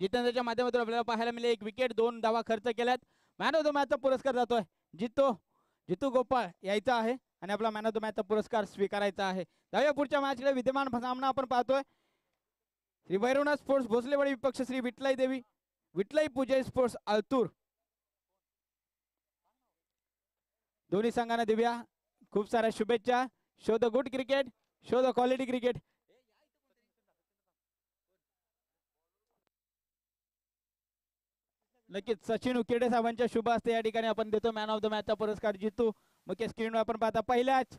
जितेंद्रच्या माध्यमातून आपल्याला पाहायला मिळेल 1 विकेट 2 धावा खर्च केल्यात. मॅन ऑफ द मॅचचा पुरस्कार जातोय जितू गोपाळ यायचा आहे आणि आपला मॅन ऑफ द मॅचचा पुरस्कार स्वीकारायचा आहे. जाऊया पुढच्या मॅचकडे. विद्यमान सामना आपण पाहतोय श्री भैरवनाथ स्पोर्ट्स भोसलेवाडी विपक्ष श्री विठलाई पूजा स्पोर्ट्स आलतूर. दोन्ही संघांना देऊया खूप साऱ्या शुभेच्छा. Show the good cricket, show the quality cricket. नक्कीच सचिन उकेडे साहेबांच्या शुभ हस्ते या ठिकाणी आपण देतो मॅन ऑफ द मॅचचा पुरस्कार. जितू मुख्य स्क्रीनवर आपण पाहता पहिल्याच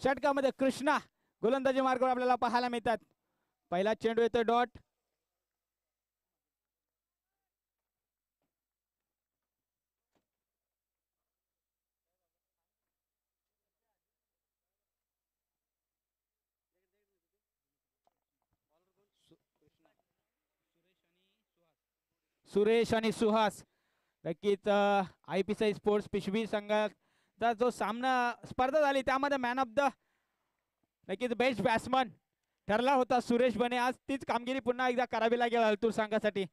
षटकामध्ये कृष्णा गोलंदाजी मार्गावर आपल्याला पाहायला मिळतात. पहिला चेंडू येतोय डॉट. सुरेश आणि सुहास. नक्कीच IPSI स्पोर्ट्स पिशवी संघाचा जो सामना स्पर्धा झाली त्यामध्ये मॅन ऑफ द नक्कीच बेस्ट बॅट्समन ठरला होता सुरेश बने. आज तीच कामगिरी पुन्हा एकदा करावी लागेल अल्तूर संघासाठी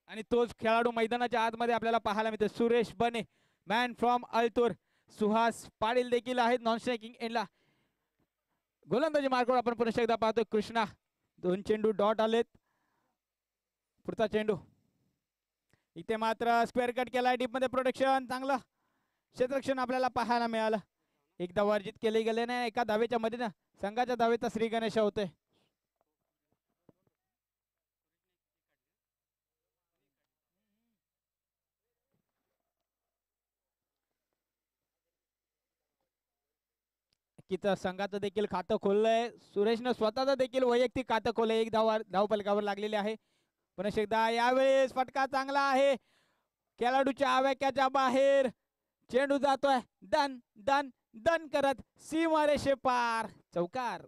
आणि तोच खेळाडू मैदानाच्या आतमध्ये आपल्याला पाहायला मिळतो सुरेश बने मॅन फ्रॉम अल्तूर. सुहास पाटील देखील आहेत नॉन स्ट्रायकिंग एंडला. गोलंदाजी मार्गावर आपण पुन्हा एकदा पाहतोय कृष्णा. 2 चेंडू डॉट आलेत. पुढचा चेंडू इथे मात्र स्क्वेअर कट केला. डीप मध्ये प्रोटेक्शन चांगलं क्षेत्ररक्षण आपल्याला पाहायला मिळालं. एक धाव अर्जित केली गेले नाही. एका धावेच्या मध्ये ना संघाच्या धावेचा श्री गणेश होते. संघाचं देखील खातं खोललंय. सुरेशनं स्वतःचं देखील वैयक्तिक खातं खोललंय. एक धाव फलकावर लागलेले आहे. पुन्हा एकदा यावेळेस फटका चांगला आहे. खेळाडूच्या आवाक्याच्या बाहेर चेंडू जातोय दन दन दन करत सीमारेषे पार. चौकार.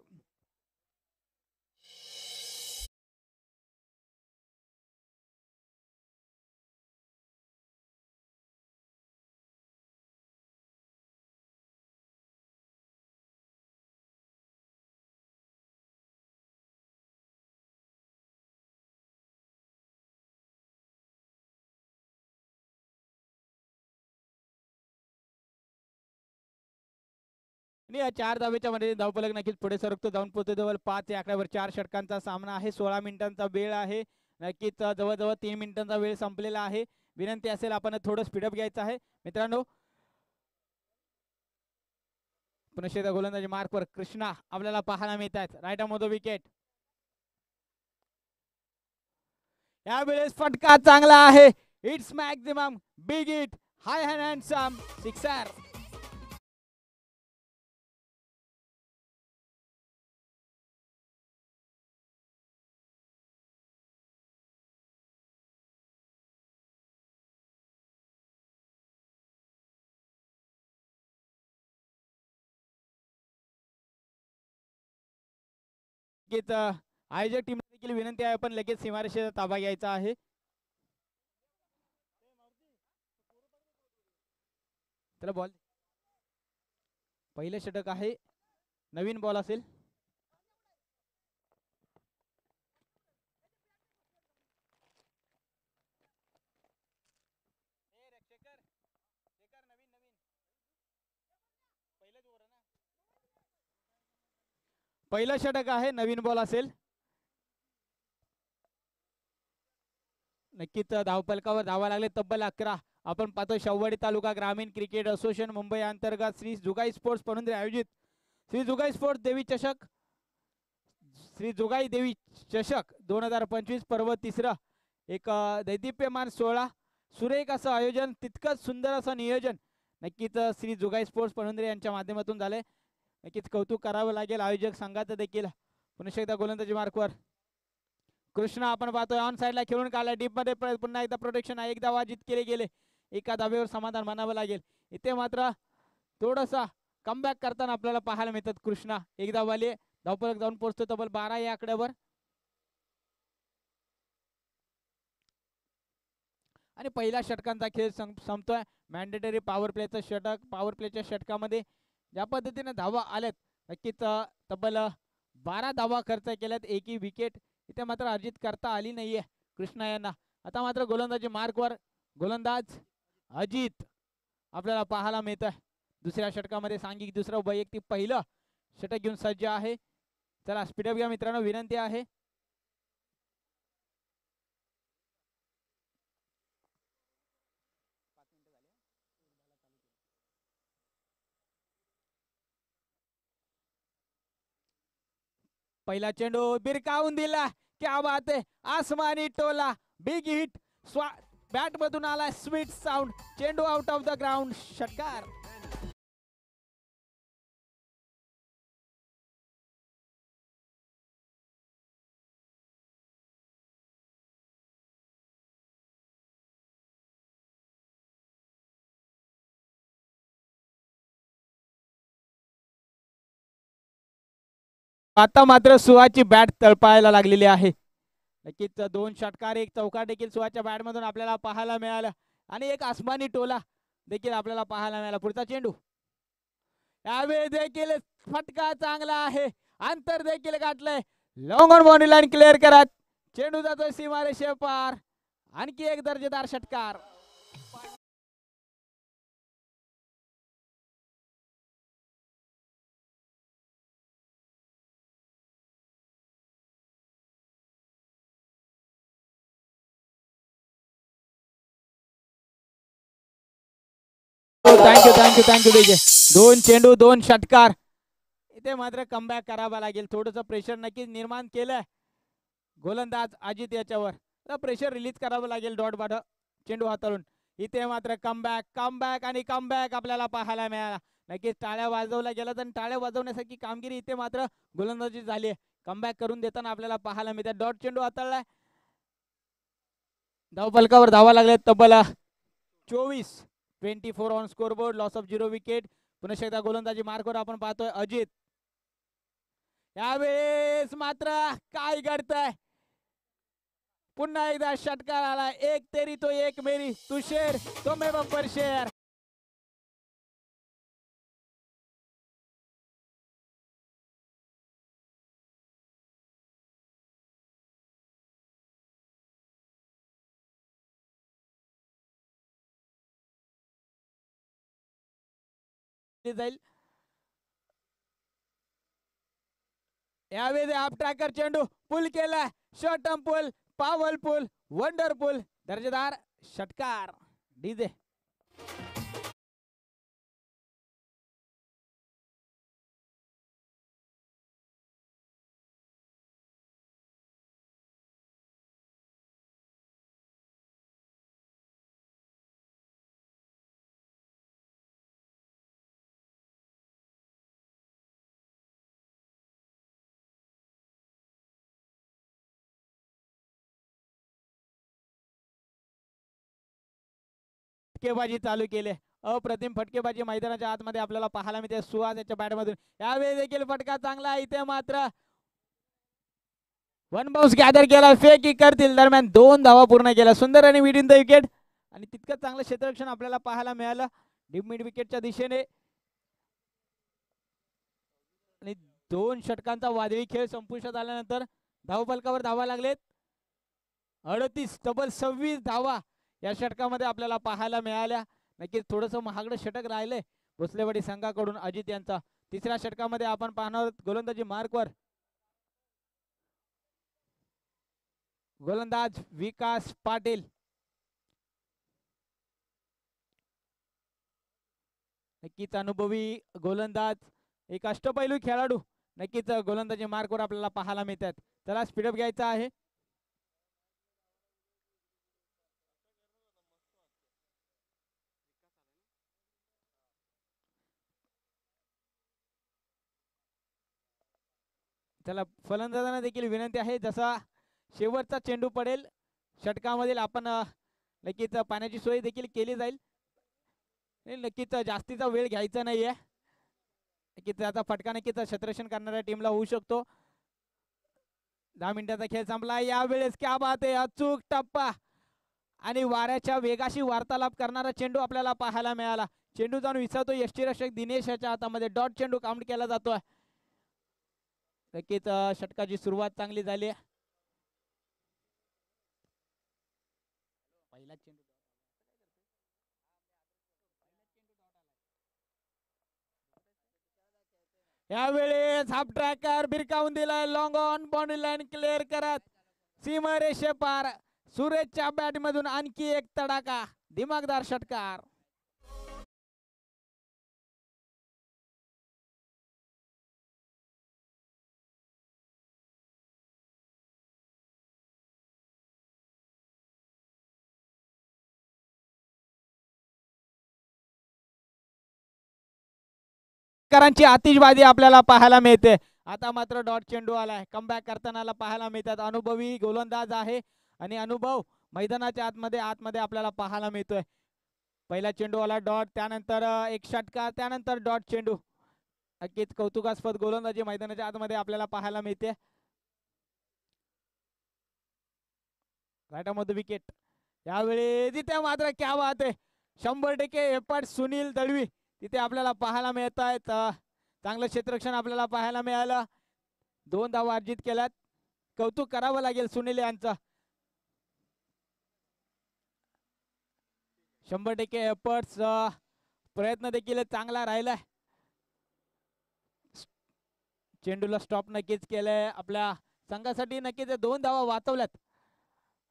या 4 धावेच्या मध्ये धावफलक नक्कीच पुढे सरकतो. जाऊन पोहोचतो जवळ 5 या आकड्यावर. 4 षटकांचा सामना आहे. 16 मिनिटांचा वेळ आहे. नक्कीच जवळजवळ 3 मिनिटांचा वेळ संपलेला आहे. विनंती असेल आपण थोडं स्पीडअप घ्यायचं आहे मित्रांनो. पुन्हा गोलंदाजी मार्कवर कृष्णा आपल्याला पाहायला मिळतात. Right arm wicket. यावेळेस फटका चांगला आहे. It's maximum big hit high and handsome sixer. आयोजक टीम देखील विनंती आहे पण लगेच सीमारेषेचा ताबा घ्यायचा आहे. त्याला बॉल. पहिले षटक आहे. नवीन बॉल असेल. पहिलं षटक आहे. नवीन बॉल असेल. नक्कीच धावफलकावर धावा लागले तब्बल 11. आपण पाहतो शववाडी तालुका ग्रामीण क्रिकेट असोसिएशन मुंबई अंतर्गत श्री जुगाई स्पोर्ट्स पणुंद्रे आयोजित श्री जुगाई स्पोर्ट्स देवी चषक श्री जुगाई देवी चषक 2025 पर्व 3. एक दैदिप्यमान सोहळा. सुरेख असं आयोजन, तितकंच सुंदर असं नियोजन नक्कीच श्री जुगाई स्पोर्ट्स पणुंद्रे यांच्या माध्यमातून झाले. नक्कीच कौतुक करावं लागेल आयोजक संघाचं देखील. पुन्हा एकदा गोलंदाजी मार्कवर कृष्णा आपण पाहतोय ऑन साइडला खेळून काढला. डीप मध्ये पुन्हा एकदा प्रोटेक्शन आहे. एक धावा अर्जित केले गेले. एका धावेवर समाधान मानावं लागेल. इथे मात्र थोडासा कमबॅक करताना आपल्याला पाहायला मिळतात कृष्णा. एक धावाले धावफलक जाऊन पोहोचतो तब्बल 12 या आकड्यावर. आणि पहिल्या षटकांचा खेळ संपतोय. मॅन्डेटरी पॉवर प्लेचं षटक. पॉवर प्लेच्या षटकामध्ये ज्या पद्धतीने धावा आल्यात नक्कीच तब्बल 12 धावा खर्च केल्यात. एकही विकेट इथे मात्र अर्जित करता आली नाहीये कृष्णा यांना. आता मात्र गोलंदाजी मार्कवर गोलंदाज अजित आपल्याला पाहायला मिळत आहे. दुसऱ्या षटकामध्ये सांघिक दुसरं वैयक्तिक पहिलं षटक घेऊन सज्ज आहे. चला स्पीडअप घ्या मित्रांनो, विनंती आहे. पहिला चेंडू बिरकावून दिला, क्या बात आहे, आसमानी टोला, बिग हिट, बॅट मधून आला स्वीट साऊंड, चेंडू आउट ऑफ द ग्राउंड, षटकार. आता मात्र सुहाची बॅट तळपायला लागलेली आहे. नक्कीच 2 षटकार, 1 चौकार देखील सुहाच्या बॅट मधून आपल्याला पाहायला मिळाला आणि एक आसमानी टोला देखील आपल्याला पाहायला मिळाला. पुढचा चेंडू, यावेळी देखील फटका चांगला आहे, अंतर देखील गाठलंय, long on boundary line clear करत चेंडू जातोय सीमारेषे पार. आणखी एक दर्जेदार षटकार. थँक्यू थँक्यू थँक्यू विजय. 2 चेंडू 2 षटकार. इथे मात्र कमबॅक करावा लागेल. थोडस प्रेशर नक्कीच निर्माण केलंय गोलंदाज अजित याच्यावर, तर प्रेशर रिलीज करावं लागेल डॉट बाद चेंडू हाताळून. इथे मात्र कमबॅक कमबॅक आणि कमबॅक आपल्याला पाहायला मिळाला. नक्कीच टाळ्या वाजवल्या गेल्या, तर टाळ्या वाजवण्यासारखी कामगिरी इथे मात्र गोलंदाजी झाली आहे. कमबॅक करून देताना आपल्याला पाहायला मिळते. डॉट चेंडू हाताळलाय, धावफलकावर धावा लागले तब्बल 24 on score board, loss of 0 wicket. पुन्हा एकदा गोलंदाजी मार्कवर आपण पाहतोय अजित. यावेळेस मात्र काय घडतंय, पुन्हा एकदा षटकार आला. एक तेरी तो एक मेरी, तू शेर तो मे बंपर शेर. जाईल यावेळी हाफ ट्रॅकर चेंडू पुल केला, शॉर्ट टर्म पुल, पॉवरफुल, वंडरफुल, दर्जेदार षटकार. डीजे फटकेबाजी चालू केले, अप्रतिम फटकेबाजी मैदानाच्या आतमध्ये आपल्याला पाहायला मिळते सुहास याच्या बॅट मधून. यावेळी देखील फटका चांगला. इथे मात्र 1 बाउन्स गॅदर केला, फेक करतील दरम्यान 2 धावा पूर्ण केल्या. सुंदर आणि मिड इन द विकेट आणि तितकं चांगलं क्षेत्ररक्षण आपल्याला पाहायला मिळालं डीप मिड विकेटच्या दिशेने. आणि 2 षटकांचा वादळी खेळ संपुष्टात आल्यानंतर धावफलकावर धावा लागलेत 38, तब्बल 26 धावा या षटकामध्ये आपल्याला पाहायला मिळाल्या. नक्कीच थोडस महागडं षटक राहिलंय भोसलेवाडी संघाकडून अजित यांचा. तिसऱ्या षटकामध्ये आपण पाहणार गोलंदाजी मार्कवर गोलंदाज विकास पाटील. नक्कीच अनुभवी गोलंदाज, एक अष्टपैलू खेळाडू नक्कीच गोलंदाजी मार्कवर आपल्याला पाहायला मिळतात. चला स्पीडअप घ्यायचा आहे. चला फलंदाजांना देखील विनंती आहे, जसा शेवटचा चेंडू पडेल षटकामधील आपण नक्कीच पाण्याची सोय देखील केली जाईल. नक्कीच जास्तीचा वेळ घ्यायचा नाहीये. नक्कीच त्याचा फटका नक्कीच क्षेत्ररक्षण करणाऱ्या टीमला होऊ शकतो. 10 मिनिटाचा खेळ संपला. यावेळेस क्या बात आहे, अचूक टप्पा आणि वाऱ्याच्या वेगाशी वार्तालाप करणारा चेंडू आपल्याला पाहायला मिळाला. चेंडू जाऊन विसरतो यष्टीरक्षक दिनेश याच्या हातामध्ये. डॉट चेंडू काउंट केला जातोय. नक्कीच षटकाची सुरुवात चांगली झाली. यावेळेस हाफ ट्रॅकर भिरकावून दिलाय, long on boundary line clear करत सीमारेषे पार. सुरेशच्या बॅट मधून आणखी एक तडाखा, दिमागदार षटकार. करांची आतिषबाजी आपल्याला पाहायला मिळते. आता मात्र डॉट चेंडू आलाय, कमबॅक करताना पाहायला मिळतात. अनुभवी गोलंदाज आहे आणि अनुभव मैदानाच्या आतमध्ये आपल्याला पाहायला मिळतोय. पहिला चेंडू आला डॉट, त्यानंतर एक षटकार, त्यानंतर डॉट चेंडू. नक्कीच कौतुकास्पद गोलंदाजी मैदानाच्या आतमध्ये आपल्याला पाहायला मिळते. Right wicket. यावेळी तिथे मात्र क्या बात आहे, 100% एफर्ट सुनील दळवी तिथे आपल्याला पाहायला मिळत आहेत. चांगलं क्षेत्ररक्षण आपल्याला पाहायला मिळालं. 2 धावा अर्जित केल्यात, कौतुक करावं लागेल सुनील यांचं. 100% एफर्ट्स, प्रयत्न देखील चांगला राहिलाय. चेंडूला स्टॉप नक्कीच केलंय, आपल्या संघासाठी नक्कीच 2 धावा वाचवल्यात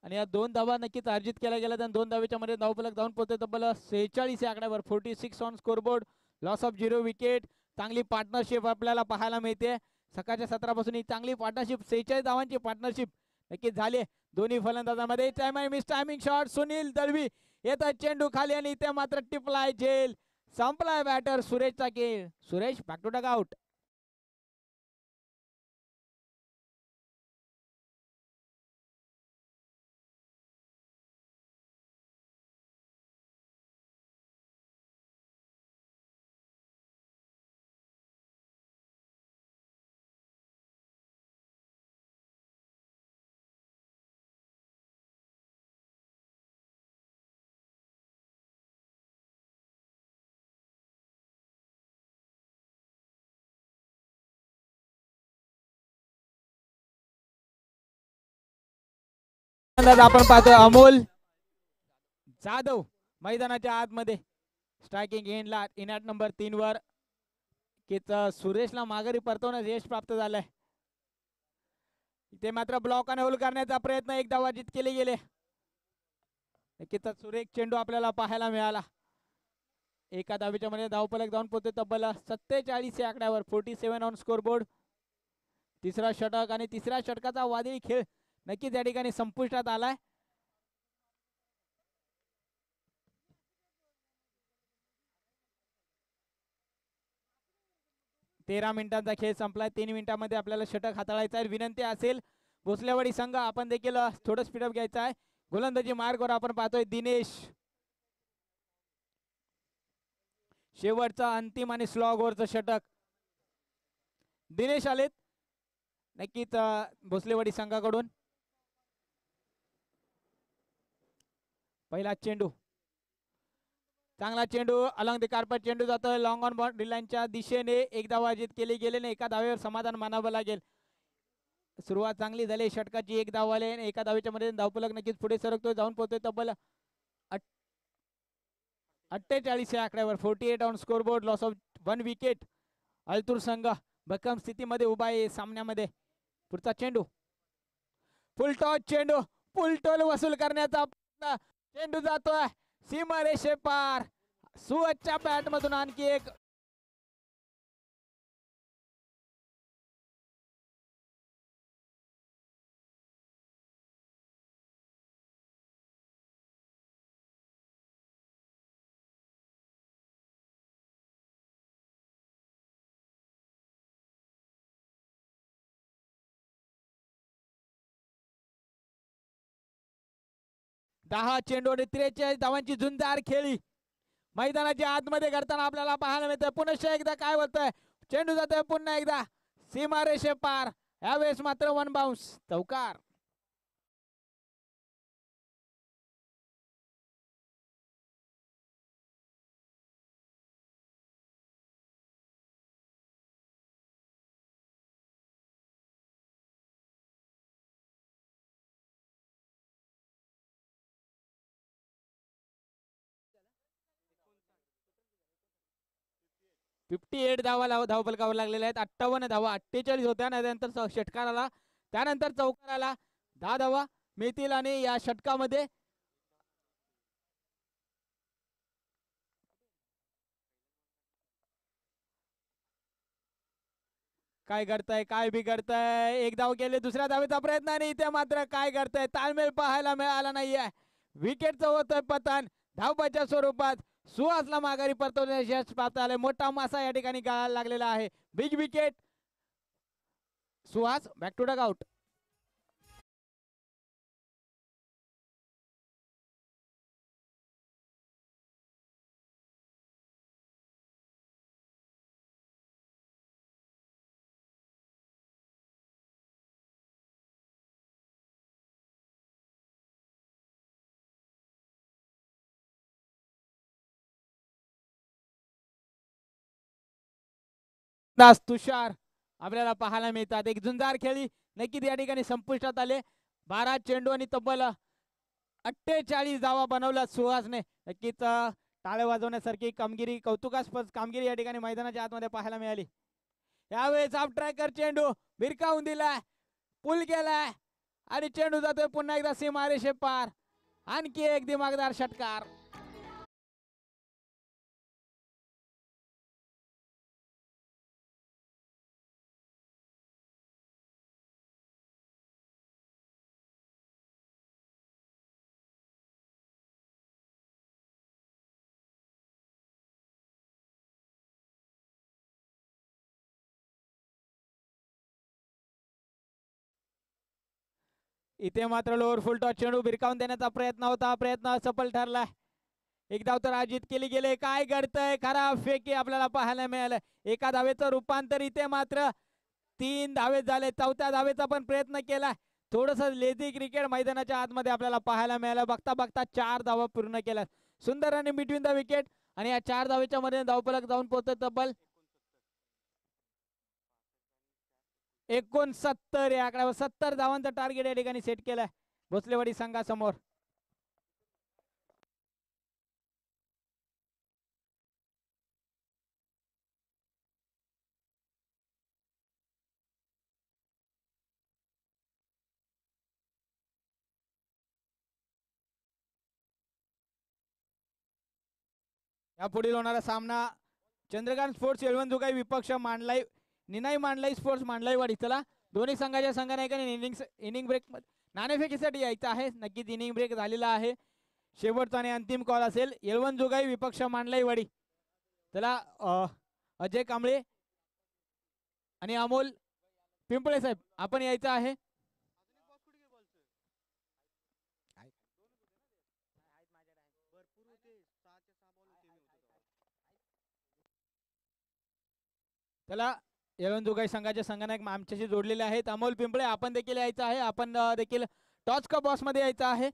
आणि या 2 धावा नक्कीच अर्जित केल्या गेल्यात. आणि 2 धावेच्या मध्ये धावफलक धावून पोहोचते तब्बल 46 या आकड्यावर. 46 on scoreboard, loss of 0 wicket. चांगली पार्टनरशिप आपल्याला पाहायला मिळते. सकाळच्या सत्रापासून ही चांगली पार्टनरशिप, 46 धावांची पार्टनरशिप नक्कीच झाली दोन्ही फलंदाजांमध्ये. टायमिंग शॉट, सुनील दळवी येतात चेंडू खाली आणि इथे मात्र टिपलाय झेल. संपलाय बॅटर सुरेशचा खेळ. Suresh back to Doug out. आपण पाहतोय अमोल जाधव मैदानाच्या आतमध्ये स्ट्रायकिंग एंडला इनॅट नंबर 3 वर. सुरेशला माघारी परतवण्यास यश प्राप्त झालंय. इथे मात्र ब्लॉक आणि होल करण्याचा प्रयत्न, एक धाव अर्जित केले गेले. नक्कीच सुरेख चेंडू आपल्याला पाहायला मिळाला. एका धावेच्या मध्ये धावफलक धावून पोहोचते तब्बल 47 या आकड्यावर. 47 ऑन स्कोरबोर्ड. तिसरा षटक आणि तिसऱ्या षटकाचा वादळी खेळ नक्कीच या ठिकाणी संपुष्टात आलाय. तेरा मिनिटांचा खेळ संपलाय. 3 मिनिटांमध्ये आपल्याला षटक हाताळायचा आहे. विनंती असेल भोसलेवाडी संघ आपण देखील थोडं स्पीडअप घ्यायचं आहे. गोलंदाजी मार्गवर आपण पाहतोय दिनेश. शेवटचा अंतिम आणि स्लॉग वरचं षटक दिनेश आलेत नक्कीच भोसलेवाडी संघाकडून. पहिला चेंडू, चांगला चेंडू अलॉंग द कार्पेट चेंडू जातोय लॉंग ऑन बाउंड्री लाईनच्या दिशेने. एक धाव अर्जित केली गेले नाही, एका धावेवर समाधान मानावं लागेल. सुरुवात चांगली झाली, षटकाची एक धाव आले, एका धावेच्या मध्ये धावफलक नक्कीच पुढे सरकतोय, जाऊन पोहोचतोय तब्बल 48 या आकड्यावर. 48 on scoreboard, loss of 1 wicket. Altur संघ भक्कम स्थितीमध्ये उभा आहे सामन्यामध्ये. पुढचा चेंडू, फुल टॉस चेंडू, फुल टोल वसूल करण्याचा प्रयत्न, चेंडू जातोय सीमारेषे पार. सुवच्या बॅट मधून आणखी एक दहा चेंडू आणि 43 धावांची झुंजार खेळी मैदानाच्या आतमध्ये करताना आपल्याला पाहायला मिळतं. पुन्हा एकदा काय होतंय, चेंडू जातोय पुन्हा एकदा सीमारेषे पार. यावेळेस मात्र 1 बाउन्स, चौकार. 58 धावफलकावर लागलेल्या आहेत. 58 धावा 48 होत्या. त्यानंतर षटकार आला, त्यानंतर चौकार आला. 10 धावा मिळतील आणि या षटकामध्ये काय करताय, काय बिघडताय. एक धाव गेले, दुसऱ्या धावेचा प्रयत्न आणि इथे मात्र काय करताय, ताळमेळ पाहायला मिळाला नाहीये. विकेटचं होतंय पतन. धावबाच्या स्वरूपात सुहासला माघारी परतवण्याचे यश प्राप्त आले. मोठा मासा या ठिकाणी गळायला लागलेला आहे. Big wicket Suhas, back to Doug out. तुषार आपल्याला पाहायला मिळतात. एक झुंजार खेळी नक्कीच या ठिकाणी संपुष्टात आले. 12 चेंडू आणि तब्बल 48 धावा बनवल्या सुहासने. नक्कीच टाळे वाजवण्यासारखी कामगिरी, कौतुकास्पद कामगिरी या ठिकाणी मैदानाच्या आतमध्ये पाहायला मिळाली. यावेळेस ऑफ ट्रॅकर चेंडू भिरकावून दिलाय, पुल केलाय आणि चेंडू जातोय पुन्हा एकदा सीमारेषे पार. आणखी एक दिमागदार षटकार. इथे मात्र लोअर फुल टॉस चेंडू भिरकावून देण्याचा प्रयत्न होता, प्रयत्न सफल ठरलाय. एक धाव तर अजित केली गेले. काय घडतंय, खराब फेकी आपल्याला पाहायला मिळालं. एका धावेचं रूपांतर इथे मात्र 3 धावे झाले. चौथ्या धावेचा पण प्रयत्न केला. थोडस लेझी क्रिकेट मैदानाच्या आतमध्ये आपल्याला पाहायला मिळालं. बघता बघता 4 धावा पूर्ण केल्या. सुंदर आणि बिटवीन द विकेट आणि या 4 धावेच्या मध्ये धावफलक जाऊन पोहोचत तब्बल 69 या आकड्यावर. 70 धावांचा टार्गेट या ठिकाणी सेट केलाय भोसलेवाडी संघासमोर. या पुढील होणारा सामना चंद्रकांत स्पोर्ट्स येळवण जुगाई विपक्ष मांडलाई निनाई मांडलाई स्पोर्ट्स मांडलाईवाडी. चला दोन्ही संघाच्या संघनायकांनी इनिंग ब्रेक नाणेफेकीसाठी यायचं आहे. नक्कीच इनिंग ब्रेक झालेला आहे. शेवटचा आणि अंतिम कॉल असेल. येळवण जुगाई विपक्ष मांडलाईवाडी. चला अजय कांबळे आणि अमोल पिंपळे साहेब आपण यायचं आहे. चला येळवण जुगाई संघाचे संघनायक आमच्याशी जोडलेले आहेत. अमोल पिंपळे आपण देखील यायचं आहे. आपण देखील टॉस का बॉस मध्ये यायचं आहे.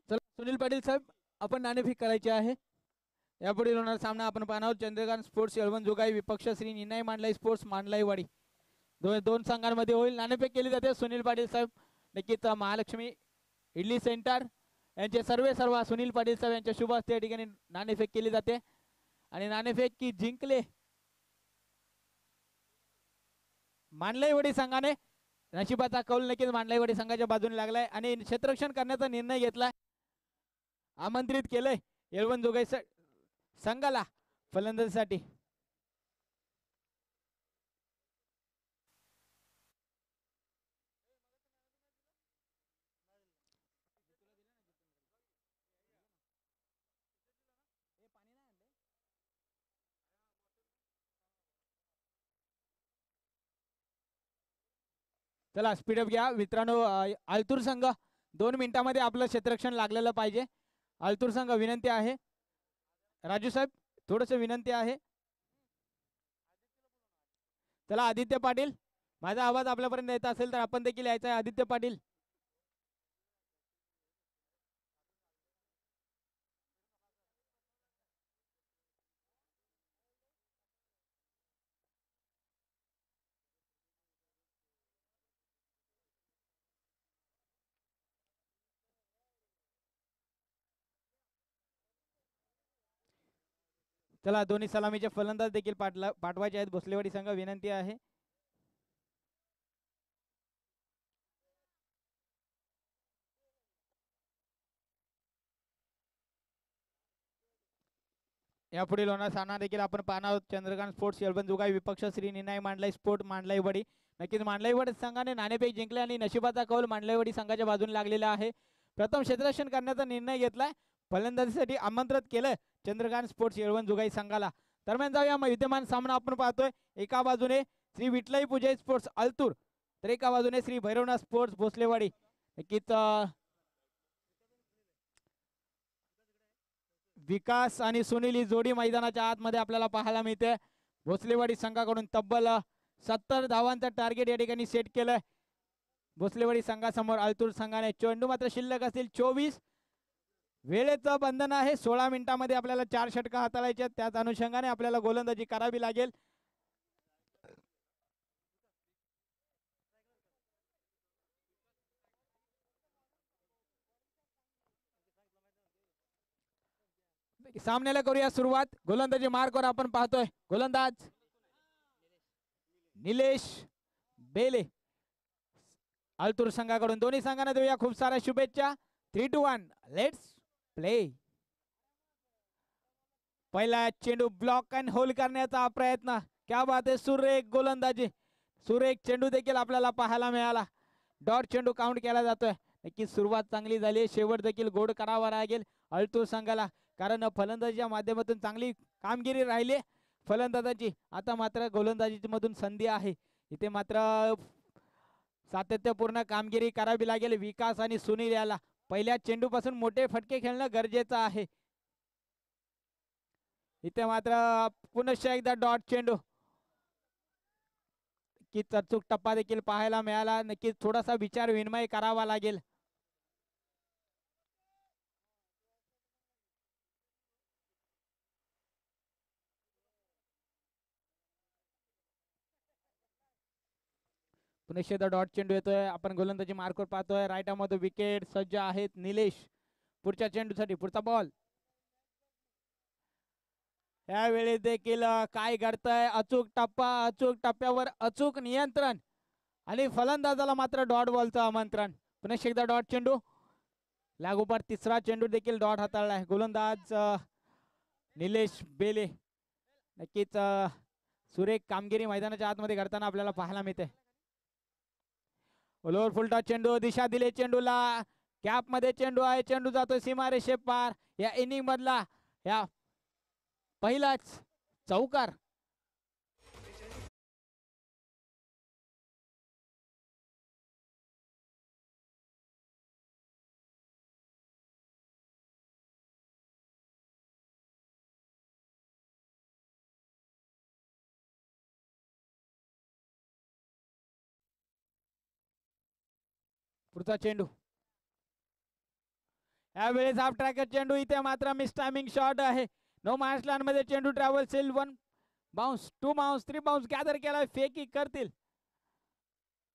चला सुनील पाटील साहेब आपण नाणेफेक करायची आहे. यापुढील होणारा सामना आपण पाहणार आहोत. चंद्रकांत स्पोर्ट्स येळवण जुगाई विपक्ष श्री निनाई मांडलाई स्पोर्ट्स मांडलाईवाडी. दोन संघांमध्ये होईल. नाणेफेक केली जाते. सुनील पाटील साहेब नक्कीच महालक्ष्मी इडली सेंटर यांचे सर्व सुनील पाटील साहेब यांच्या शुभ हस्ते या ठिकाणी नाणेफेक केली जाते. आणि नाणेफेक की जिंकले मांडलाईवाडी संघाने. नशिबाचा कौल नक्कीच मांडलाईवाडी संघाच्या बाजूने लागलाय आणि क्षेत्ररक्षण करण्याचा निर्णय घेतलाय. आमंत्रित केलंय येळवण जुगाई संघाला फलंदाजीसाठी. चला स्पीडअप घ्या मित्रांनो. आलतूर संघ 2 मिनिटांमध्ये आपलं क्षेत्ररक्षण लागलेलं पाहिजे. आलतूर संघ विनंती आहे. राजू साहेब थोडस विनंती आहे. चला आदित्य पाटील माझा आवाज आपल्यापर्यंत येत असेल तर आपण देखील यायचं आहे. आदित्य पाटील चला दोन्ही सलामीचे फलंदाज देखील पाठवायचे आहेत भोसलेवाडी संघ, विनंती आहे. यापुढील होणार सामना देखील आपण पाहणार आहोत. चंद्रकांत स्पोर्ट्स यलबन जुगाई विपक्ष श्री निनाय मांडलाई स्पोर्ट मांडलाईवाडी. नक्कीच मांडलाईवाडी संघाने नाणेफेक जिंकले आणि नशिबाचा कौल मांडलाईवाडी संघाच्या बाजूने लागलेला आहे. प्रथम क्षेत्ररक्षण करण्याचा निर्णय घेतलाय, फलंदाजीसाठी आमंत्रित केलं चंद्रकांत स्पोर्ट्स यलबन जुगाई संघाला. दरम्यान जाऊया विद्यमान सामना आपण पाहतोय. एका बाजूने श्री विठलाई पूजय स्पोर्ट्स अल्तूर, तर एका बाजूने श्री भैरवनाथ स्पोर्ट्स भोसलेवाडी. नक्कीच विकास आणि सुनील ही जोडी मैदानाच्या आतमध्ये आपल्याला पाहायला मिळते. भोसलेवाडी संघाकडून तब्बल 70 धावांचं टार्गेट या ठिकाणी सेट केलंय भोसलेवाडी संघासमोर. अल्तूर संघाने चेंडू मात्र शिल्लक असतील 24. वेळेचं बंधन आहे, 16 मिनिटांमध्ये आपल्याला 4 षटका हाताळायच्या. त्याच अनुषंगाने आपल्याला गोलंदाजी करावी लागेल. सामन्याला करूया सुरुवात. गोलंदाजी मार्कवर आपण पाहतोय गोलंदाज निलेश बेले अल्तूर संघाकडून. दोन्ही संघांना देऊया खूप साऱ्या शुभेच्छा. 3-1 लेट्स प्ले. पहिला चेंडू ब्लॉक अँड होल्ड करण्याचा प्रयत्न, क्या बात आहे, सुरेख गोलंदाजी, सुरेख चेंडू देखील आपल्याला पाहायला मिळाला. डॉट चेंडू काउंट केला जातोय. नक्की सुरुवात चांगली झाली, शेवट देखील गोड करावा लागेल अल्तूर संघाला, कारण फलंदाजीच्या माध्यमातून चांगली कामगिरी राहिली फलंदाजाची. आता मात्र गोलंदाजी मधून संधी आहे, इथे मात्र सातत्यपूर्ण कामगिरी करावी लागेल विकास आणि सुनील याला. पहिल्या चेंडू पासून मोठे फटके खेळणं गरजेचं आहे. इथे मात्र पुनश्च एकदा डॉट चेंडू, की अचूक टप्पा देखील पाहायला मिळाला. नक्कीच थोडासा विचार विनिमय करावा लागेल. पुनश्च डॉट चेंडू येतोय. आपण गोलंदाजी मार्कवर पाहतोय. राईट मध्ये विकेट सज्ज आहेत निलेश. पुढच्या चेंडूसाठी पुढचा बॉल. यावेळी देखील काय घडतंय, अचूक टप्पा, अचूक टप्प्यावर अचूक नियंत्रण आणि फलंदाजाला मात्र डॉट बॉलचं आमंत्रण. पुनश्च एकदा डॉट चेंडू, लागोपाठ तिसरा चेंडू देखील डॉट हाताळलाय गोलंदाज निलेश बेले. नक्कीच सुरेख कामगिरी मैदानाच्या आतमध्ये घडताना आपल्याला पाहायला मिळते. ओलोवर फुलटा चेंडू, दिशा दिले चेंडूला, कॅप मध्ये चेंडू आहे, चेंडू जातो सीमारेषे पार. या इनिंग मधला या पहिलाच चौकार. पुढचा चेंडू, यावेळेस हाफ ट्रॅकर चेंडू, इथे मात्र मिस टायमिंग शॉट आहे. नो मार्क्स मध्ये चेंडू ट्रॅव्हल सेल 1 बाउन्स 2 बाउन्स 3 बाउन्स गॅदर केला, फेकी करतील.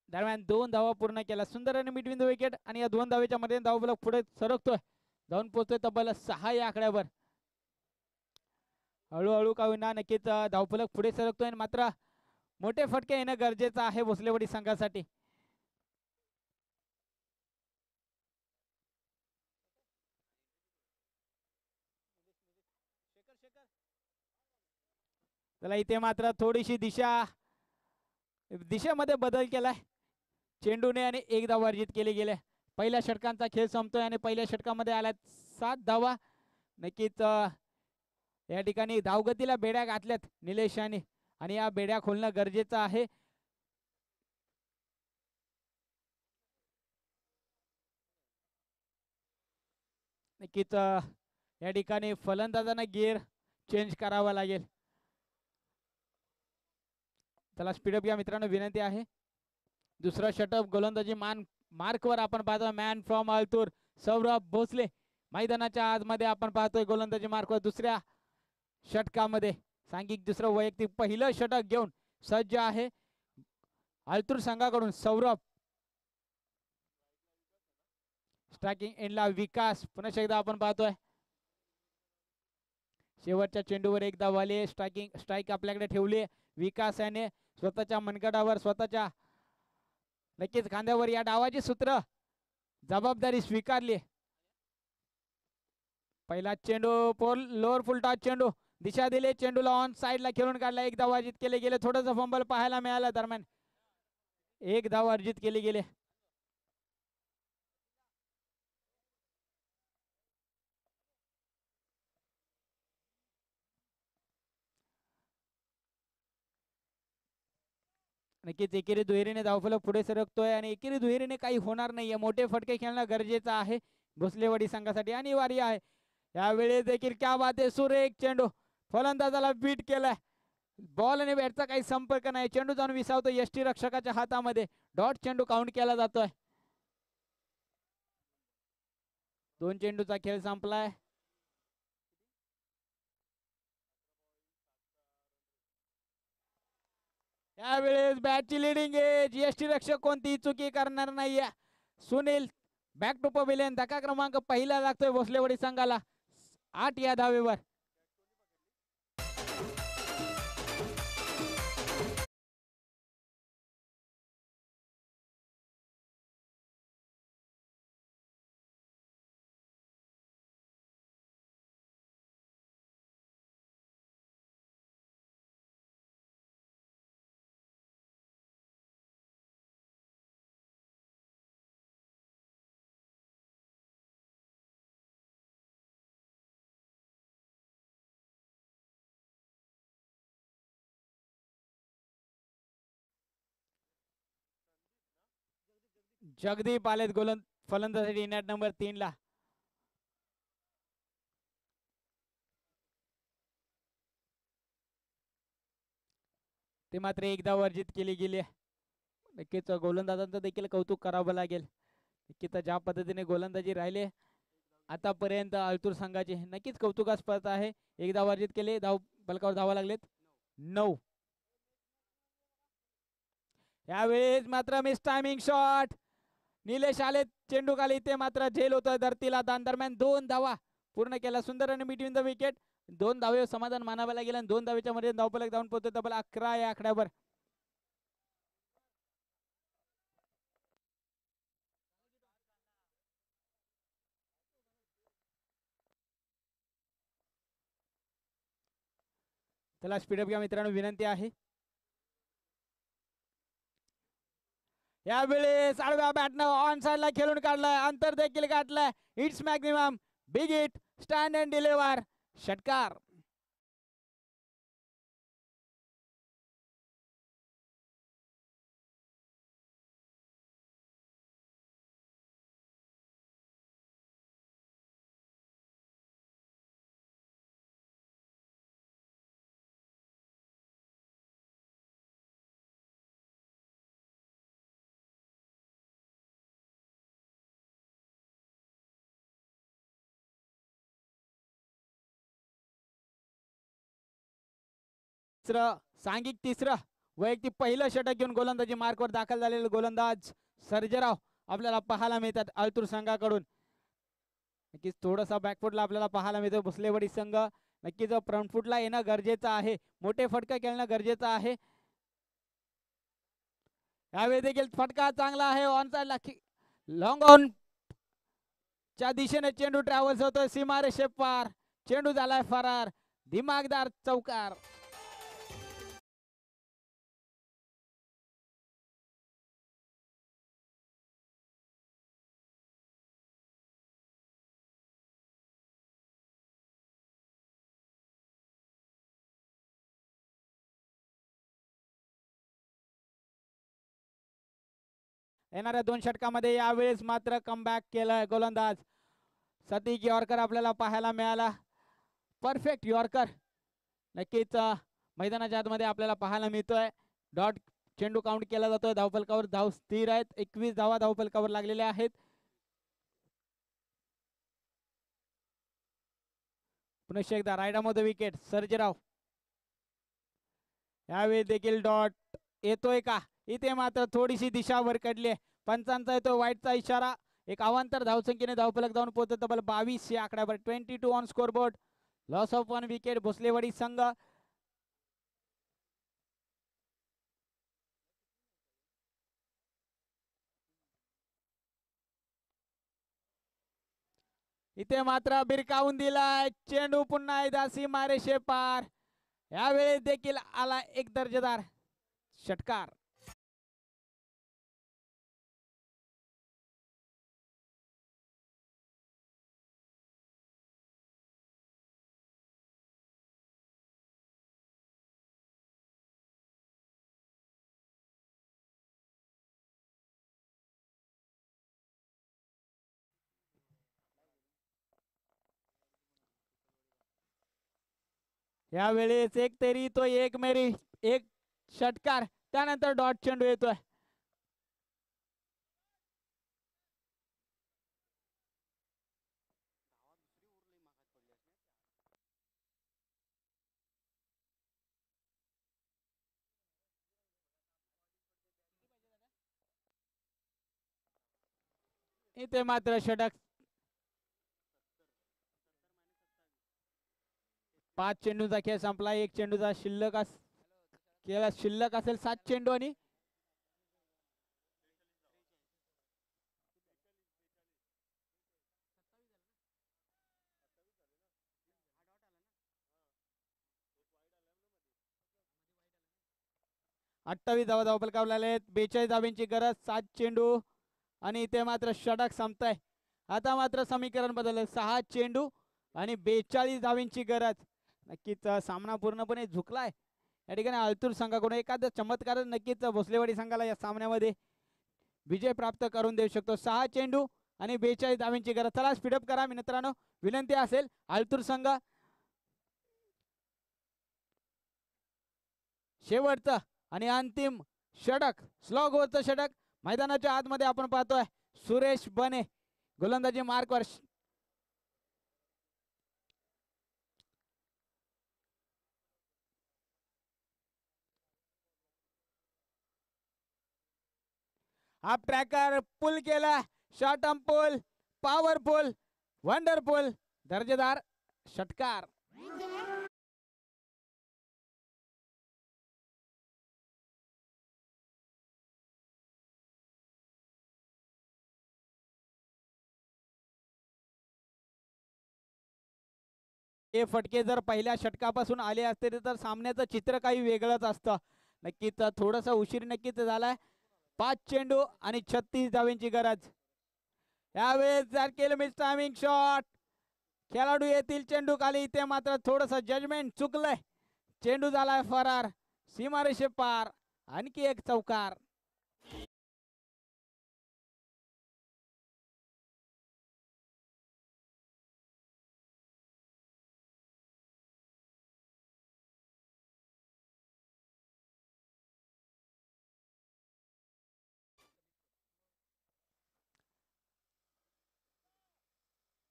दरम्यान 2 धावा पूर्ण केला सुंदर आणि बिटवीन द विकेट. आणि या 2 धावेच्या मध्ये धावफलक पुढे सरकतोय, जाऊन पोहोचतोय तब्बल 6 या आकड्यावर. हळूहळू का होईना नक्कीच धावफलक पुढे सरकतोय, मात्र मोठे फटके येणं गरजेचं आहे भोसलेवाडी संघासाठी. त्याला इथे मात्र थोडीशी दिशेमध्ये बदल केलाय चेंडूने आणि 1 धाव वर्जित केली गेले. पहिल्या षटकांचा खेळ संपतोय आणि पहिल्या षटकामध्ये आल्या 7 धावा. नक्कीच या ठिकाणी धावगतीला बेड्या घातल्यात निलेशाने आणि या बेड्या खोलणं गरजेचं आहे. नक्कीच या ठिकाणी फलंदाजांना गिअर चेंज करावा लागेल. त्याला स्पीडअप घ्या मित्रांनो, विनंती आहे. दुसरा षटक गोलंदाजी मार्कवर आपण पाहतो मॅन फ्रॉम अल्तूर सौरभ भोसले. मैदानाच्या आतमध्ये आपण पाहतोय गोलंदाजी मार्कवर दुसऱ्या षटकामध्ये सांघिक दुसरं वैयक्तिक पहिलं षटक घेऊन सज्ज आहे अल्तूर संघाकडून सौरभ. स्ट्रायकिंग एंडला विकास. पुन्हा एकदा आपण पाहतोय शेवटच्या चेंडूवर एक धाव आली. स्ट्राईक आपल्याकडे ठेवली विकास याने स्वतःच्या मनगटावर, स्वतःच्या नक्कीच खांद्यावर या डावाची सूत्र जबाबदारी स्वीकारली. पहिला चेंडू लोअर फुल टॉस चेंडू दिशा दिली, चेंडूला ऑन साइडला खेळून काढला. एक धाव अर्जित केले गेले. थोडंसं फंबल पाहायला मिळालं दरम्यान एक धाव अर्जित केली गेले. नक्कीच एकेरी दुहेरीने धावफलक पुढे सरकतोय आणि एकेरी दुहेरीने काही होणार नाहीये. मोठे फटके खेळणं गरजेचं आहे भोसलेवाडी संघासाठी, अनिवार्य आहे. यावेळी देखील क्या बात आहे, सुरेख चेंडू फलंदाजाला बीट केलाय. बॉल आणि बॅटचा काही संपर्क नाही. चेंडू जाऊन विसावतो यष्टी रक्षकाच्या हातामध्ये. डॉट चेंडू काउंट केला जातोय. 2 चेंडूचा खेळ संपलाय. यावेळेस बॅटची लिडिंग एज, यष्टी रक्षक कोणतीही चुकी करणार नाहीये. Sunil back to pavilion. धक्का क्रमांक पहिला लागतोय भोसलेवाडी संघाला 8 या धावेवर. जगदीप आलेत फलंदाजासाठी नेट नंबर 3 ला. ते मात्र एक धाव अर्जित केली गेली. नक्कीच गोलंदाजांचं देखील कौतुक करावं लागेल. नक्कीच ज्या पद्धतीने गोलंदाजी राहिले आतापर्यंत आलतूर संघाचे नक्कीच कौतुकास्पद आहे. एक धाव अर्जित केले. धाव फलकावर धावा लागलेत 9. यावेळेस मात्र मिस टायमिंग शॉट. निलेश आले चेंडू खाली. ते मात्र झेल होतं धरतीला. दरम्यान 2 धावा पूर्ण केला. सुंदर आणि बिटवीन द विकेट 2 धावे समाधान मानावं लागेल. आणि 2 धावेच्या मध्ये धावफलक धावून पोहोचतो तब्बल 11 या आकड्यावर. चला स्पीडअप घ्या मित्रांनो, विनंती आहे. यावेळेस आडव्या बॅटनं ऑन साइडला खेळून काढलाय. अंतर देखील गाठलाय. It's maximum big hit stand and deliver षटकार. सांघिक तिसरं वैयक्तिक पहिलं षटक घेऊन गोलंदाजी मार्कवर दाखल झालेले गोलंदाज सर्जेराव आपल्याला पाहायला मिळतात आलतूर संघाकडून. नक्कीच थोडासा बॅकफुटला आपल्याला पाहायला मिळतो भोसलेवाडी संघ. नक्कीच फ्रंटफुटला येणं गरजेचं आहे. मोठे फटका खेळणं गरजेचं आहे. यावेळी देखील फटका चांगला आहे. ऑन साइडला लॉंग ऑन च्या दिशेने चेंडू ट्रॅव्हल्स होतोय सीमारेषे पार. चेंडू झालाय फरार. दिमागदार चौकार. येणाऱ्या 2 षटकामध्ये यावेळेस मात्र कमबॅक केलाय गोलंदाज सतीश यॉर्कर आपल्याला पाहायला मिळाला. परफेक्ट यॉर्कर नक्कीच मैदानाच्या आतमध्ये आपल्याला पाहायला मिळतोय. डॉट चेंडू काउंट केला जातोय. धावफलकावर धाव स्थिर आहेत. 21 धावा धावफलकावर लागलेल्या आहेत. पुन्हा एकदा रायडामध्ये विकेट सर्जेराव. यावेळी देखील डॉट येतोय का. इथे मात्र थोडीशी दिशा भरकडली. पंचांचा येतो वाईटचा इशारा. एक अवांतर धावसंख्येने धावफलक धावून पोहोचत तब्बल 22 या आकड्यावर. 22 on score board. Loss of 1 wicket Bhosalewadi संघ. इथे मात्र बिरकावून दिलाय चेंडू, पुन्हा एकदा सीमारेषे पार. यावेळी देखील आला एक दर्जेदार षटकार. यावेळेस एक तरी तो एक मेरी एक षटकार, त्यानंतर डॉट चेंडू येतोय. इथे मात्र षटक. 5 चेंडूचा खेळ संपला. एक चेंडूचा शिल्लक शिल्लक असेल 7 चेंडू आणि 28 धावा धावपलकावर आहेत. 42 धाव्यांची गरज. 7 चेंडू आणि इथे मात्र षटक संपतंय. आता मात्र समीकरण बदललं. 6 चेंडू आणि 42 धाव्यांची गरज. नक्कीच सामना पूर्णपणे झुकलाय. या ठिकाणी आलतूर संघाकडून एखादा चमत्कार नक्कीच भोसलेवाडी संघाला या सामन्यामध्ये विजय प्राप्त करून देऊ शकतो. 6 चेंडू आणि 42 धाव्यांची गरज. चला स्पीडअप करा मित्रांनो, विनंती असेल. आलतूर संघ शेवटचं आणि अंतिम षटक, स्लॉग ओव्हरचं षटक मैदानाच्या आतमध्ये आपण पाहतोय. सुरेश बने गोलंदाजी मार्कवर. हा ट्रॅकर पुल केला. Short arm pull, powerful, wonderful, दर्जेदार षटकार. हे फटके जर पहिल्या षटकापासून आले असते तर सामन्याचं चित्र काही वेगळंच असतं. नक्कीच थोडासा उशीर नक्कीच झालाय. 5 चेंडू आणि 36 धाव्यांची गरज. यावेळेस जर केलं मिस टायमिंग शॉट, खेळाडू येतील चेंडू खाली. इथे मात्र थोडस जजमेंट चुकलंय. चेंडू झालाय फरार, सीमारेषे पार. आणखी एक चौकार.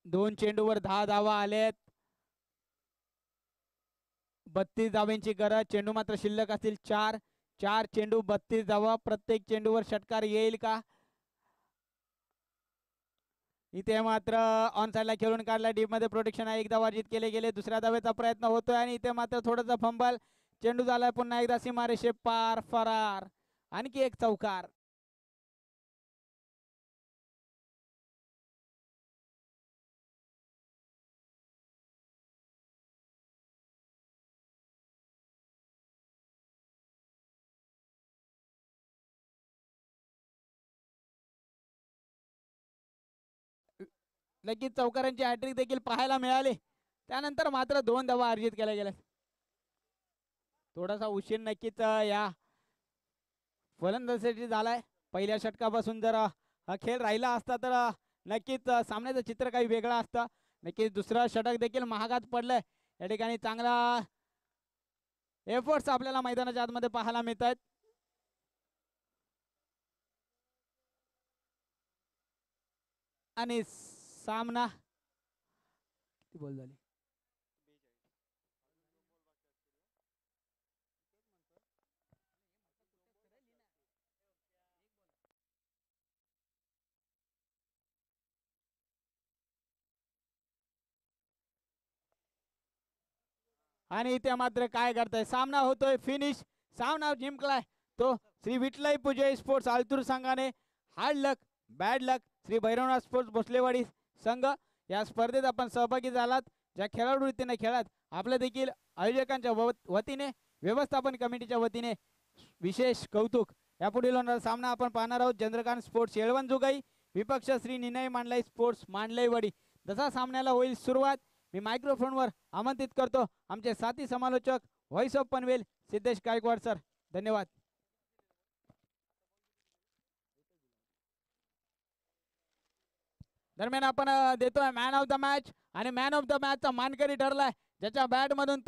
दोन चेंडूवर 10 धावा आलेत. 32 धाव्यांची गरज. चेंडू मात्र शिल्लक असतील 4. 4 चेंडू 32 धावा. प्रत्येक चेंडूवर षटकार येईल का? इथे मात्र ऑन साइडला खेळून काढला. डीप मध्ये प्रोटेक्शन आहे. एकदा वर्जित केले गेले. दुसऱ्या धावेचा प्रयत्न होतोय आणि इथे मात्र थोडासा फंबल. चेंडू झालाय पुन्हा एकदा सीमारेषे पार, फरार. आणखी एक चौकार. लगेच चौकारांची हॅट्रिक देखील पाहायला मिळाली. त्यानंतर मात्र 2 धावा अर्जित केल्या गेल्या. थोडासा उशीर नक्कीच या फलंदाजीसाठी झालाय. पहिल्या षटकापासून जर हा खेळ राहिला असता तर नक्कीच सामन्याचं चित्र काही वेगळं असतं. नक्कीच दुसरा षटक देखील महागात पडलंय. या ठिकाणी चांगला एफर्ट्स आपल्याला मैदानाच्या आतमध्ये पाहायला मिळत आहेत. आणि सामना बोल झाली. आणि इथे मात्र काय करताय, सामना होतोय फिनिश. सामना जिंकलाय तो श्री विठलाई पूजा स्पोर्ट्स आलतूर संघाने. हार्ड लक बॅड लक श्री भैरवनाथ स्पोर्ट्स भोसलेवाडी संघ. या स्पर्धेत आपण सहभागी झालात. ज्या खेळाडू रीतीने खेळात आपल्या देखील आयोजकांच्या वतीने व्यवस्थापन कमिटीच्या वतीने विशेष कौतुक. यापुढील होणारा सामना आपण पाहणार आहोत. चंद्रकांत स्पोर्ट्स येळवण जुगाई विपक्ष श्री निनय मांडलाई स्पोर्ट्स मांडलेवाडी. जसा सामन्याला होईल सुरुवात मी मायक्रोफोनवर आमंत्रित करतो आमचे साथी समालोचक voice of Panvel Siddhesh Gaikwad sir. धन्यवाद. दरम्यान आपण देतोय मॅन ऑफ द मॅच आणि मॅन ऑफ द मॅच चा मानकरी ठरलाय ज्याच्या बॅट मधून